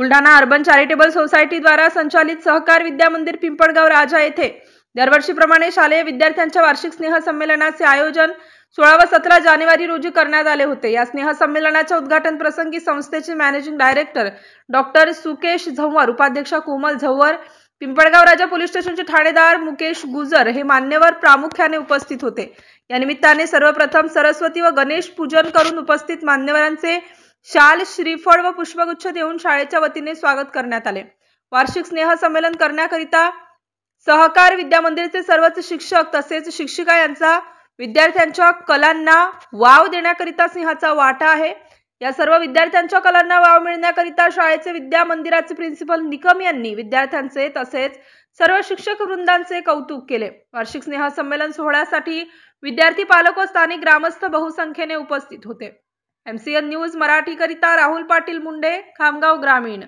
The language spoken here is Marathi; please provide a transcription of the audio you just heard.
बुलढाणा अर्बन चॅरिटेबल सोसायटी द्वारा संचालित सहकार विद्या मंदिर पिंपळगाव राजा येथे दरवर्षीप्रमाणे शालेय विद्यार्थ्यांच्या वार्षिक स्नेह संमेलनाचे आयोजन 16 व 17 जानेवारी रोजी करण्यात आले होते। या स्नेह संमेलनाच्या उद्घाटन प्रसंगी संस्थेचे managing director doctor Sukesh Zanwar, उपाध्यक्ष कोमल झंवर, पिंपळगाव राजा पोलीस स्टेशनचे ठाणेदार मुकेश गुजर हे मान्यवर प्रामुख्याने उपस्थित होते। या निमित्ताने सर्वप्रथम सरस्वती व गणेश पूजन करून उपस्थित मान्यवरांचे शाल, श्रीफळ व पुष्पगुच्छ देऊन शाळेच्या वतीने स्वागत करण्यात आले। वार्षिक स्नेह संमेलन करण्याकरिता सहकार विद्या मंदिरचे सर्वच शिक्षक तसेच शिक्षिका यांचा विद्यार्थ्यांच्या कलांना वाव देण्याकरिता सिंहाचा वाटा आहे। या सर्व विद्यार्थ्यांच्या कलांना वाव मिळण्याकरिता शाळेचे विद्या मंदिराचे प्रिन्सिपल निकम यांनी विद्यार्थ्यांचे तसेच सर्व शिक्षक वृंदांचे कौतुक केले। वार्षिक स्नेह संमेलन सोहळ्यासाठी विद्यार्थी, पालक व स्थानिक ग्रामस्थ बहुसंख्येने उपस्थित होते। MCN न्यूज मराठी करिता राहुल पाटील मुंडे, खामगाव ग्रामीण।